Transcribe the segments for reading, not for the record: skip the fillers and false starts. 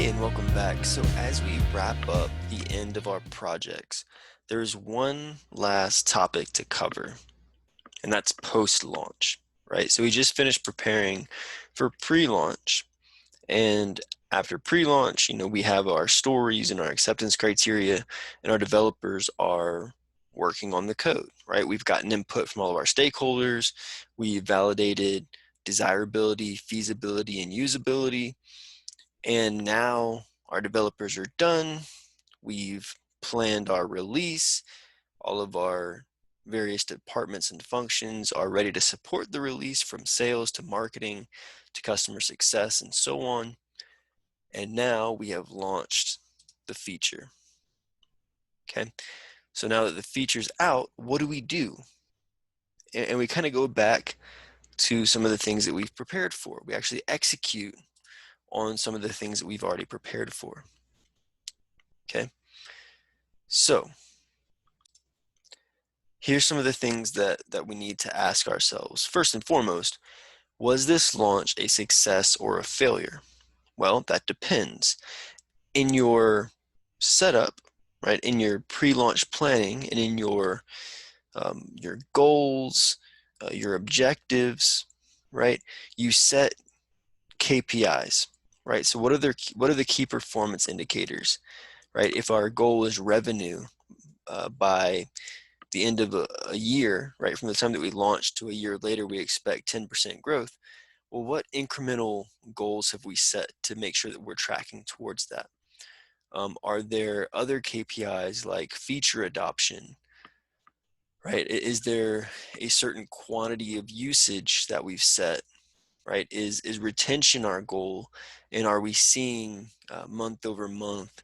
Hey, and welcome back. So as we wrap up the end of our projects, there's one last topic to cover, and that's post-launch, right? So we just finished preparing for pre-launch, and after pre-launch, we have our stories and our acceptance criteria, and our developers are working on the code, right? We've gotten input from all of our stakeholders. We validated desirability, feasibility, and usability. And now our developers are done. We've planned our release. All of our various departments and functions are ready to support the release, from sales to marketing to customer success and so on. And now we have launched the feature. Okay. So now that the feature's out, what do we do? And we kind of go back to some of the things that we've prepared for. We actually execute on some of the things that we've already prepared for. Okay. So here's some of the things that we need to ask ourselves. First and foremost, was this launch a success or a failure? Well, that depends. In your setup, right, in your pre-launch planning and in your goals, your objectives, right, you set KPIs, right? So what are the key performance indicators, right? If our goal is revenue by the end of a year, right, from the time that we launch to a year later, we expect 10% growth. Well, what incremental goals have we set to make sure that we're tracking towards that? Are there other KPIs like feature adoption, right? Is there a certain quantity of usage that we've set, right? Is retention our goal? And are we seeing month over month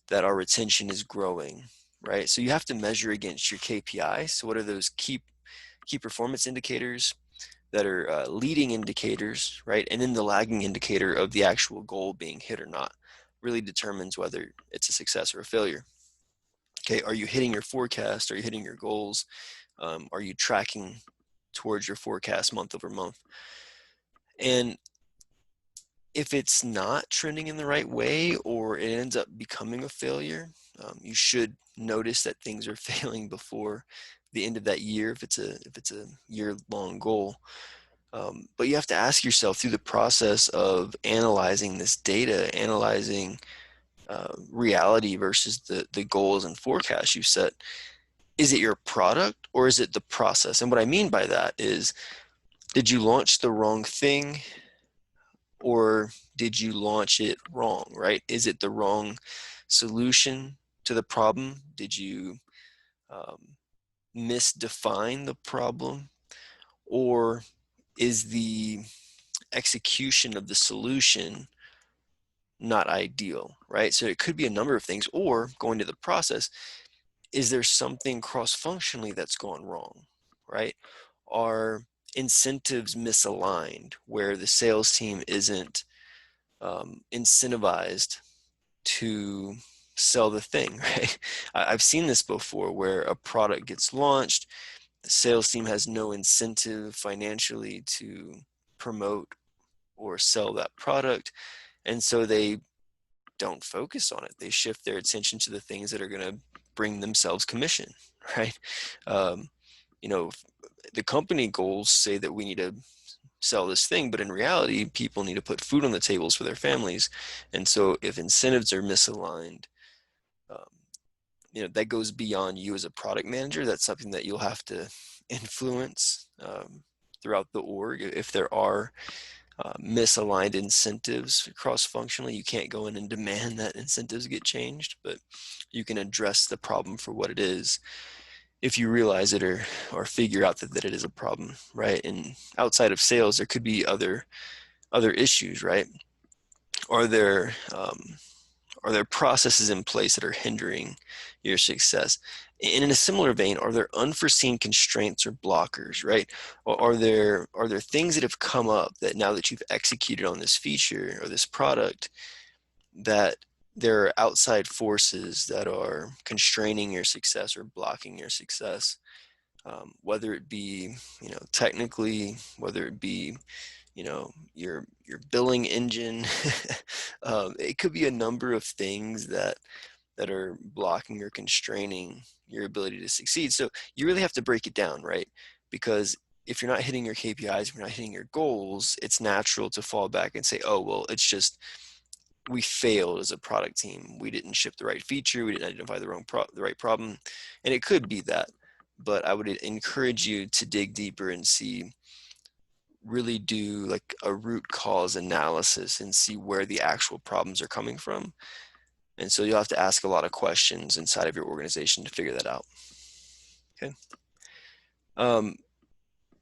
that our retention is growing, right? So you have to measure against your KPI. So what are those key performance indicators that are leading indicators, right? And then the lagging indicator of the actual goal being hit or not really determines whether it's a success or a failure. Okay, are you hitting your forecast? Are you hitting your goals? Are you tracking towards your forecast month over month? And if it's not trending in the right way, or it ends up becoming a failure, you should notice that things are failing before the end of that year if it's a year-long goal. But you have to ask yourself through the process of analyzing this data, analyzing reality versus the goals and forecasts you set. Is it your product or is it the process? And what I mean by that is, did you launch the wrong thing, or did you launch it wrong, right? Is it the wrong solution to the problem? Did you misdefine the problem? Or is the execution of the solution not ideal, right? So it could be a number of things. Or going to the process, is there something cross-functionally that's gone wrong, right? Are incentives misaligned where the sales team isn't incentivized to sell the thing, right? I've seen this before where a product gets launched, the sales team has no incentive financially to promote or sell that product, and so they don't focus on it. They shift their attention to the things that are going to bring themselves commission, right? Um, you know, the company goals say that we need to sell this thing, but in reality, people need to put food on the tables for their families. And so if incentives are misaligned, um, that goes beyond you as a product manager. That's something that you'll have to influence throughout the org. If there are misaligned incentives cross-functionally, you can't go in and demand that incentives get changed, but you can address the problem for what it is if you realize it, or figure out that it is a problem, right? And outside of sales, there could be other issues, right? Are there processes in place that are hindering your success? And in a similar vein, are there unforeseen constraints or blockers, right? Or are there things that have come up that now that you've executed on this feature or this product, that there are outside forces that are constraining your success or blocking your success, whether it be, technically, whether it be, your billing engine. It could be a number of things that are blocking or constraining your ability to succeed. So you really have to break it down, right? Because if you're not hitting your KPIs, if you're not hitting your goals, it's natural to fall back and say, oh, well, it's just we failed as a product team. We didn't ship the right feature. We didn't identify the right problem. And it could be that, but I would encourage you to dig deeper and really do like a root cause analysis and see where the actual problems are coming from. And so you'll have to ask a lot of questions inside of your organization to figure that out. Okay.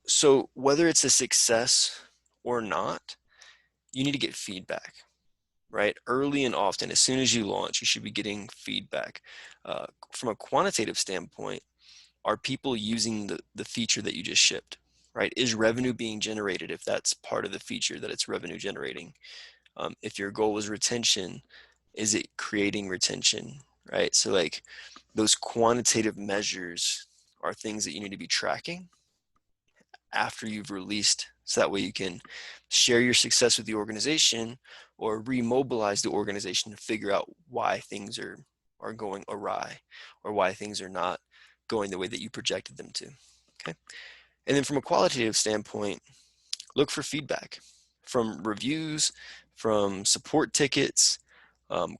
So whether it's a success or not, you need to get feedback, right? Early and often, as soon as you launch, you should be getting feedback. From a quantitative standpoint, are people using the feature that you just shipped, right? Is revenue being generated if that's part of the feature that it's revenue generating? If your goal was retention, is it creating retention, right? So like those quantitative measures are things that you need to be tracking after you've released, so that way you can share your success with the organization or remobilize the organization to figure out why things are going awry or why things are not going the way that you projected them to. Okay. And then from a qualitative standpoint, look for feedback from reviews, from support tickets,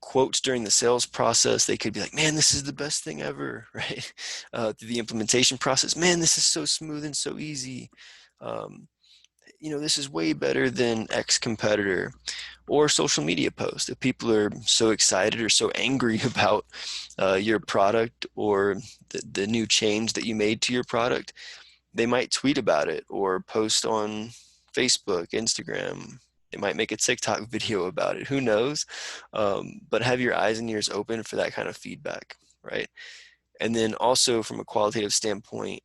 quotes during the sales process. They could be like, man, this is the best thing ever, right? Through the implementation process, man, this is so smooth and so easy. This is way better than X competitor. Or social media posts. If people are so excited or so angry about your product or the new change that you made to your product, they might tweet about it or post on Facebook, Instagram. They might make a TikTok video about it. Who knows? But have your eyes and ears open for that kind of feedback, right? And then also from a qualitative standpoint,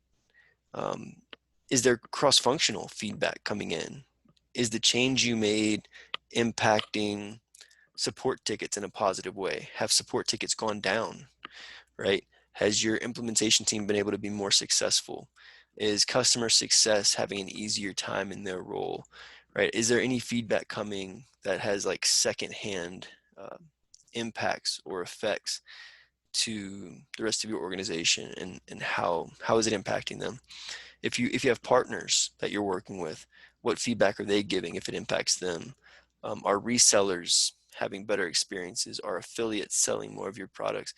is there cross-functional feedback coming in? Is the change you made impacting support tickets in a positive way? Have support tickets gone down, right? Has your implementation team been able to be more successful? Is customer success having an easier time in their role, right? Is there any feedback coming that has like secondhand impacts or effects to the rest of your organization, and how is it impacting them? If you have partners that you're working with, what feedback are they giving if it impacts them? Are resellers having better experiences? Are affiliates selling more of your products?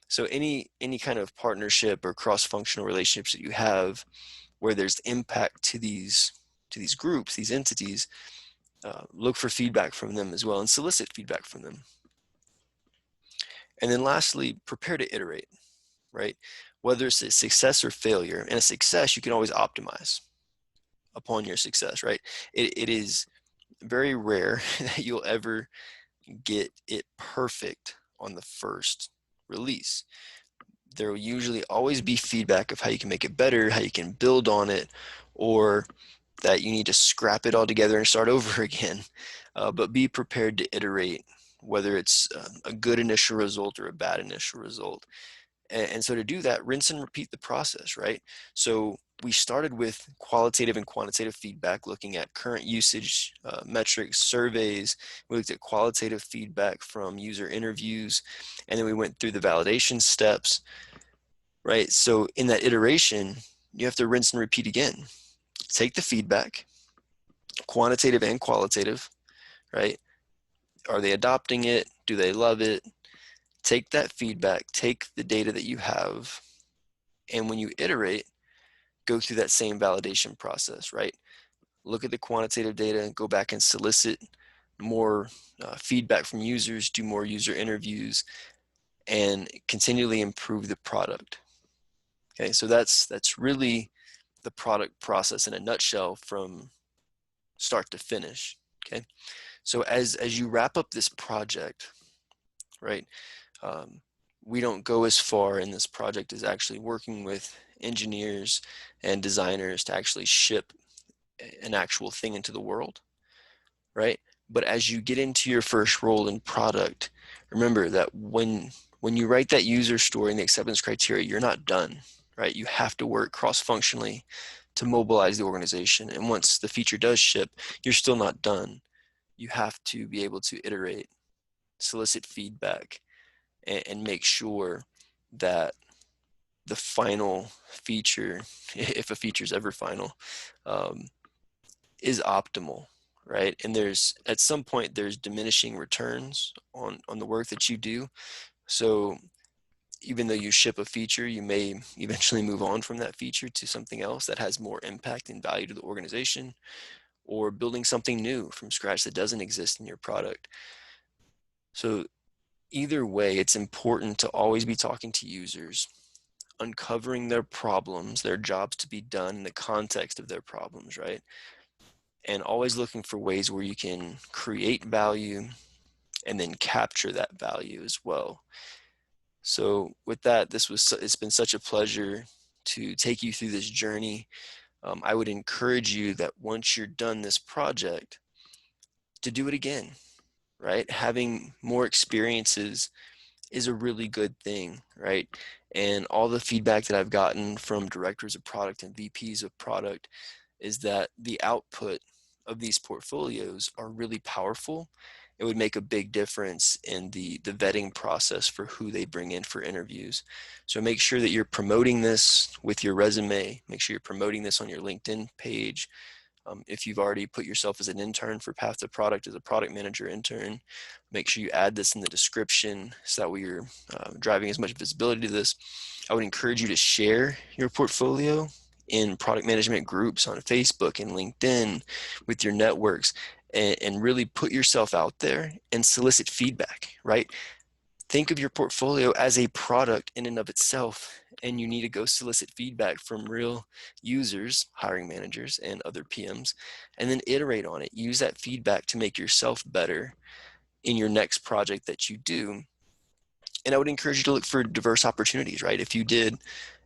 So any kind of partnership or cross-functional relationships that you have where there's impact to these groups, these entities, look for feedback from them as well and solicit feedback from them. And then lastly, prepare to iterate, right? Whether it's a success or failure. And a success, you can always optimize upon your success, right? It is very rare that you'll ever get it perfect on the first release. There will usually always be feedback of how you can make it better, how you can build on it, or that you need to scrap it all together and start over again. But be prepared to iterate, whether it's a good initial result or a bad initial result. And so to do that, rinse and repeat the process, right? So we started with qualitative and quantitative feedback, looking at current usage metrics, surveys. We looked at qualitative feedback from user interviews, and then we went through the validation steps, right? So in that iteration, you have to rinse and repeat again. Take the feedback, quantitative and qualitative, right? Are they adopting it? Do they love it? Take that feedback, take the data that you have, and when you iterate, go through that same validation process, right? Look at the quantitative data, go back and solicit more feedback from users, do more user interviews, and continually improve the product. Okay, so that's really the product process in a nutshell from start to finish. Okay, so as you wrap up this project, right? We don't go as far in this project as actually working with engineers and designers to actually ship an actual thing into the world, right? But as you get into your first role in product, remember that when you write that user story and the acceptance criteria, you're not done, right? You have to work cross-functionally to mobilize the organization. And once the feature does ship, you're still not done. You have to be able to iterate, solicit feedback, and make sure that the final feature, if a feature is ever final, is optimal, right? And there's, at some point, there's diminishing returns on the work that you do. So even though you ship a feature, you may eventually move on from that feature to something else that has more impact and value to the organization, or building something new from scratch that doesn't exist in your product. So either way, it's important to always be talking to users, uncovering their problems, their jobs to be done in the context of their problems, right? And always looking for ways where you can create value and then capture that value as well. So with that, it's been such a pleasure to take you through this journey. I would encourage you that once you're done this project, to do it again, right? Having more experiences is a really good thing, right? And all the feedback that I've gotten from directors of product and VPs of product is that the output of these portfolios are really powerful. It would make a big difference in the vetting process for who they bring in for interviews. So make sure that you're promoting this with your resume. Make sure you're promoting this on your LinkedIn page. If you've already put yourself as an intern for Path to Product as a product manager intern, make sure you add this in the description so that way you're driving as much visibility to this. I would encourage you to share your portfolio in product management groups on Facebook and LinkedIn with your networks, and really put yourself out there and solicit feedback, right? Think of your portfolio as a product in and of itself, and you need to go solicit feedback from real users, hiring managers, and other PMs, and then iterate on it. Use that feedback to make yourself better in your next project that you do. And I would encourage you to look for diverse opportunities, right? If you did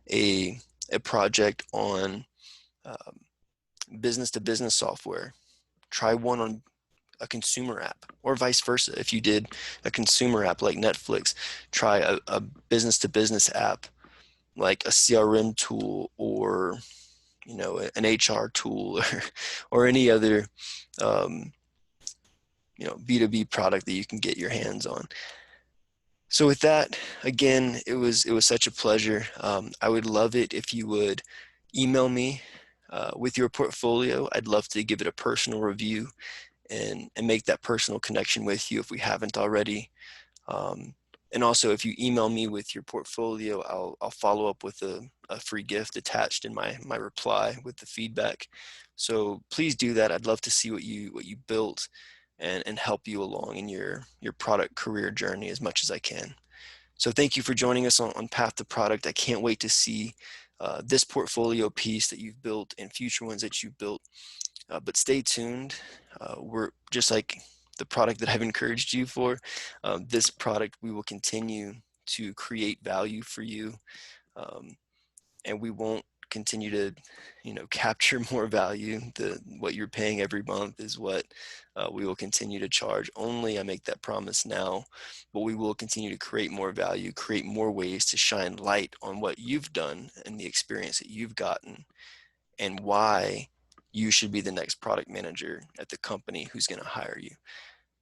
a project on business to business software, try one on a consumer app, or vice versa. If you did a consumer app like Netflix, try a business to business app like a CRM tool, or an HR tool, or any other B2B product that you can get your hands on. So with that, again, it was such a pleasure. I would love it if you would email me with your portfolio. I'd love to give it a personal review and make that personal connection with you if we haven't already. And also, if you email me with your portfolio, I'll follow up with a free gift attached in my reply with the feedback. So please do that. I'd love to see what you built, and help you along in your product career journey as much as I can. So thank you for joining us on Path to Product. I can't wait to see this portfolio piece that you've built and future ones that you've built. But stay tuned. We're just like the product that I've encouraged you for. This product, we will continue to create value for you, and we won't continue to, capture more value. What you're paying every month is what we will continue to charge. Only I make that promise now, but we will continue to create more value, create more ways to shine light on what you've done and the experience that you've gotten, and why you should be the next product manager at the company who's going to hire you.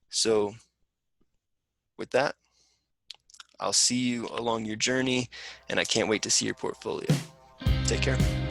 So with that, I'll see you along your journey, and I can't wait to see your portfolio. Take care.